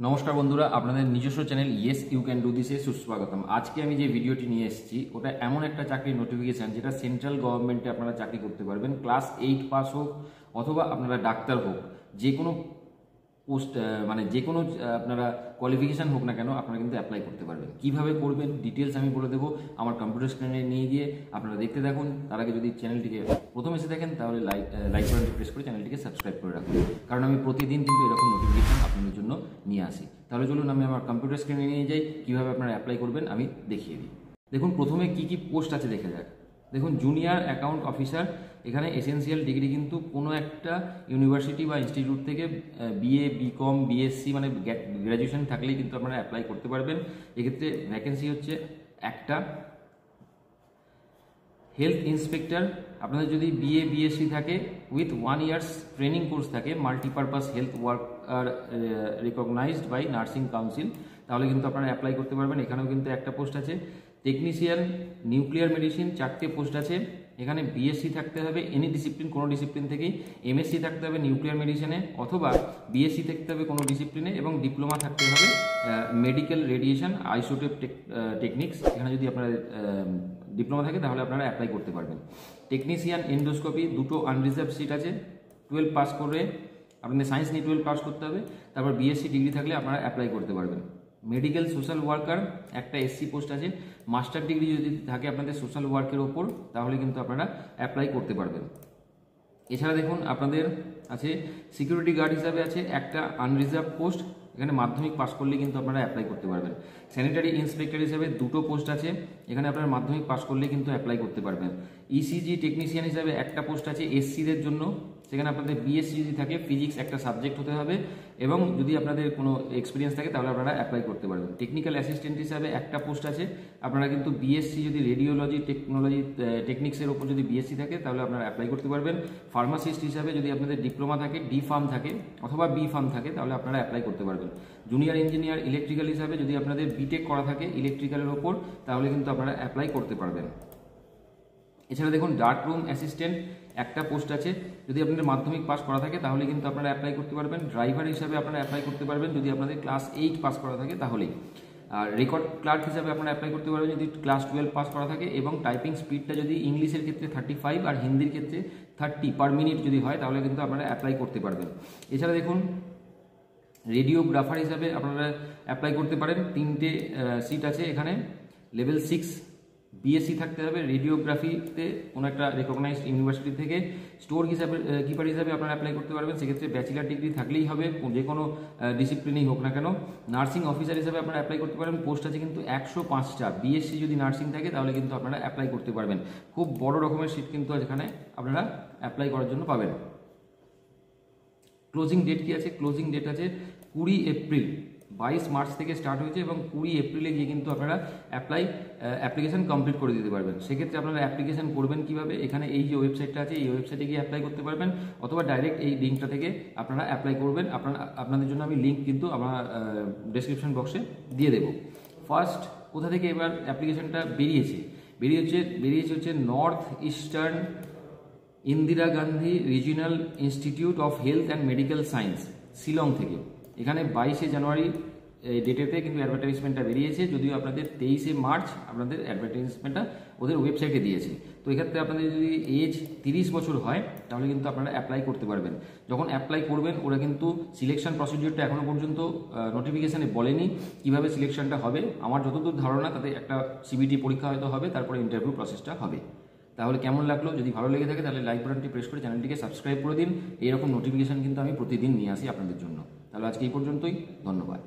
নমস্কার বন্ধুরা, আপনাদের নিজস্ব channel yes you can do দিসে সুস্বাগতম। আজকে আমি যে ভিডিওটি নিয়ে এসেছি ওটা এমন একটা চাকরির নোটিফিকেশান যেটা সেন্ট্রাল গভর্নমেন্টে আপনারা চাকরি করতে পারবেন। ক্লাস 8 পাস হোক অথবা আপনারা ডাক্তার হোক, যে কোনো পোস্ট মানে যে কোনো আপনারা কোয়ালিফিকেশান হোক না কেন আপনারা কিন্তু অ্যাপ্লাই করতে পারবেন। কিভাবে করবেন ডিটেলস আমি বলে দেবো আমার কম্পিউটার স্ক্রিনে নিয়ে গিয়ে আপনারা দেখতে থাকুন। তার আগে যদি চ্যানেলটিকে প্রথম এসে থাকেন তাহলে লাইক বাটনটি প্রেস করে চ্যানেলটিকে সাবস্ক্রাইব করে রাখুন, কারণ আমি প্রতিদিন কিন্তু এরকম নোটিফিকেশান আপনাদের জন্য নিয়ে আসি। তাহলে চলুন আমি আমার কম্পিউটার স্ক্রিনে নিয়ে যাই, কীভাবে আপনারা অ্যাপ্লাই করবেন আমি দেখিয়ে দিই। দেখুন প্রথমে কি কি পোস্ট আছে দেখা যাক। দেখুন জুনিয়র অ্যাকাউন্ট অফিসার, এখানে এসেন্সিয়াল ডিগ্রি কিন্তু কোনো একটা ইউনিভার্সিটি বা ইনস্টিটিউট থেকে বিএ, বিকম, বিএসসি মানে গ্র্যাজুয়েশন থাকলেই কিন্তু আপনারা অ্যাপ্লাই করতে পারবেন। এক্ষেত্রে ভ্যাকেন্সি হচ্ছে একটা। হেলথ ইন্সপেক্টর, আপনাদের যদি বিএ বিএসসি থাকে উইথ 1 ইয়ার্স ট্রেনিং কোর্স থাকে multipurpose health worker recognised by nursing council, তাহলে কিন্তু আপনারা অ্যাপ্লাই করতে পারবেন। এখানেও কিন্তু একটা পোস্ট আছে। টেকনিশিয়ান নিউক্লিয়ার মেডিসিন 4টে পোস্ট আছে। এখানে বিএসসি থাকতে হবে এনি ডিসিপ্লিন, কোনো ডিসিপ্লিন থেকেই। এমএসসি থাকতে হবে নিউক্লিয়ার মেডিসিনে অথবা বিএসসি থাকতে হবে কোনো ডিসিপ্লিনে, এবং ডিপ্লোমা থাকতে হবে মেডিকেল রেডিয়েশন আইসোটোপ টেকনিক্স। এখানে যদি আপনারা ডিপ্লোমা থাকে তাহলে আপনারা অ্যাপ্লাই করতে পারবেন। টেকনিশিয়ান এন্ডোস্কোপি 2টো আনরিজার্ভ সিট আছে। 12 পাস করে আপনাদের সায়েন্স নিয়ে 12 পাস করতে হবে, তারপর বিএসসি ডিগ্রি থাকলে আপনারা অ্যাপ্লাই করতে পারবেন। মেডিকেল সোশ্যাল ওয়ার্কার একটা এসসি পোস্ট আছে। মাস্টার ডিগ্রি যদি থাকে আপনাদের সোশ্যাল ওয়ার্কের ওপর তাহলে কিন্তু আপনারা অ্যাপ্লাই করতে পারবেন। এছাড়া দেখুন আপনাদের আছে সিকিউরিটি গার্ড হিসাবে আছে একটা আনরিজার্ভ পোস্ট, এখানে মাধ্যমিক পাস করলে কিন্তু আপনারা অ্যাপ্লাই করতে পারবেন। স্যানিটারি ইন্সপেক্টর হিসাবে 2টো পোস্ট আছে, এখানে আপনারা মাধ্যমিক পাস করলে কিন্তু অ্যাপ্লাই করতে পারবেন। ইসিজি টেকনিশিয়ান হিসাবে একটা পোস্ট আছে এসসিদের জন্য, সেখানে আপনাদের বিএসসি যদি থাকে ফিজিক্স একটা সাবজেক্ট হতে হবে, এবং যদি আপনাদের কোনো এক্সপিরিয়েন্স থাকে তাহলে আপনারা অ্যাপ্লাই করতে পারবেন। টেকনিক্যাল অ্যাসিস্ট্যান্ট হিসাবে একটা পোস্ট আছে, আপনারা কিন্তু বিএসসি যদি রেডিওলজি টেকনোলজি টেকনিক্সের ওপর যদি বিএসসি থাকে তাহলে আপনারা অ্যাপ্লাই করতে পারবেন। ফার্মাসিস্ট হিসাবে যদি আপনাদের ডিপ্লোমা থাকে, ডি ফার্ম থাকে অথবা বি ফার্ম থাকে তাহলে আপনারা অ্যাপ্লাই করতে পারবেন। জুনিয়র ইঞ্জিনিয়ার ইলেকট্রিক্যাল হিসাবে যদি আপনাদের বিটেক করা থাকে ইলেকট্রিক্যালের ওপর তাহলে কিন্তু আপনারা অ্যাপ্লাই করতে পারবেন। এছাড়া দেখুন ডার্ক রুম অ্যাসিস্ট্যান্ট একটা পোস্ট আছে, যদি আপনাদের মাধ্যমিক পাস করা থাকে তাহলে কিন্তু আপনারা অ্যাপ্লাই করতে পারবেন। ড্রাইভার হিসাবে আপনারা অ্যাপ্লাই করতে পারবেন যদি আপনাদের ক্লাস 8 পাস করা থাকে তাহলেই। আর রেকর্ড ক্লার্ক হিসাবে আপনারা অ্যাপ্লাই করতে পারবেন যদি ক্লাস 12 পাস করা থাকে, এবং টাইপিং স্পিডটা যদি ইংলিশের ক্ষেত্রে 35 আর হিন্দির ক্ষেত্রে 30 পার মিনিট যদি হয় তাহলে কিন্তু আপনারা অ্যাপ্লাই করতে পারবেন। এছাড়া দেখুন রেডিওগ্রাফার হিসাবে আপনারা অ্যাপ্লাই করতে পারেন। 3টে সিট আছে এখানে। লেভেল 6 বিএসসি থাকতে হবে রেডিওগ্রাফিতে কোনো একটা রেকগনাইজড ইউনিভার্সিটি থেকে। স্টোর হিসাবে কিপার হিসাবে আপনারা অ্যাপ্লাই করতে পারবেন, সেক্ষেত্রে ব্যাচেলার ডিগ্রি থাকলেই হবে যে কোনো ডিসিপ্লিনেই হোক না কেন। নার্সিং অফিসার হিসাবে আপনারা অ্যাপ্লাই করতে পারেন, পোস্ট আছে কিন্তু 105টা। বিএসসি যদি নার্সিং থাকে তাহলে কিন্তু আপনারা অ্যাপ্লাই করতে পারবেন। খুব বড় রকমের সিট কিন্তু এখানে আপনারা অ্যাপ্লাই করার জন্য পাবেন। ক্লোজিং ডেট কি আছে? ক্লোজিং ডেট আছে 20 এপ্রিল। 22 মার্চ থেকে স্টার্ট হয়েছে এবং 20 এপ্রিলে গিয়ে কিন্তু আপনারা অ্যাপ্লিকেশন কমপ্লিট করে দিতে পারবেন। সেক্ষেত্রে আপনারা অ্যাপ্লিকেশন করবেন কিভাবে? এখানে এই যে ওয়েবসাইটটা আছে এই ওয়েবসাইটে গিয়ে অ্যাপ্লাই করতে পারবেন, অথবা ডাইরেক্ট এই লিঙ্কটা থেকে আপনারা অ্যাপ্লাই করবেন। আপনাদের জন্য আমি লিঙ্ক কিন্তু আমার ডেসক্রিপশন বক্সে দিয়ে দেবো। ফার্স্ট কোথা থেকে এবার অ্যাপ্লিকেশনটা বেরিয়েছে হচ্ছে north eastern Indira Gandhi regional institute of health and medical science, Shillong থেকে। এখানে 22 জানুয়ারি ডেটেতে কিন্তু অ্যাডভার্টাইজমেন্টটা বেরিয়েছে, যদিও আপনাদের 23 মার্চ আপনাদের অ্যাডভার্টাইজমেন্টটা ওদের ওয়েবসাইটে দিয়েছে। তো এক্ষেত্রে আপনাদের যদি এজ 30 বছর হয় তাহলে কিন্তু আপনারা অ্যাপ্লাই করতে পারবেন। যখন অ্যাপ্লাই করবেন ওরা কিন্তু সিলেকশন প্রসিডিওরটা এখনও পর্যন্ত নোটিফিকেশানে বলেনি কীভাবে সিলেকশনটা হবে। আমার যতদূর ধারণা তাতে একটা সিবিটি পরীক্ষা হয়তো হবে, তারপরে ইন্টারভিউ প্রসেসটা হবে। তাহলে কেমন লাগলো? যদি ভালো লেগে থাকে তাহলে লাইক বাটনটি প্রেস করে চ্যানেলটিকে সাবস্ক্রাইব করে দিন। এইরকম নোটিফিকেশান কিন্তু আমি প্রতিদিন নিয়ে আসি আপনাদের জন্য। তাহলে আজকে এই পর্যন্তই, ধন্যবাদ।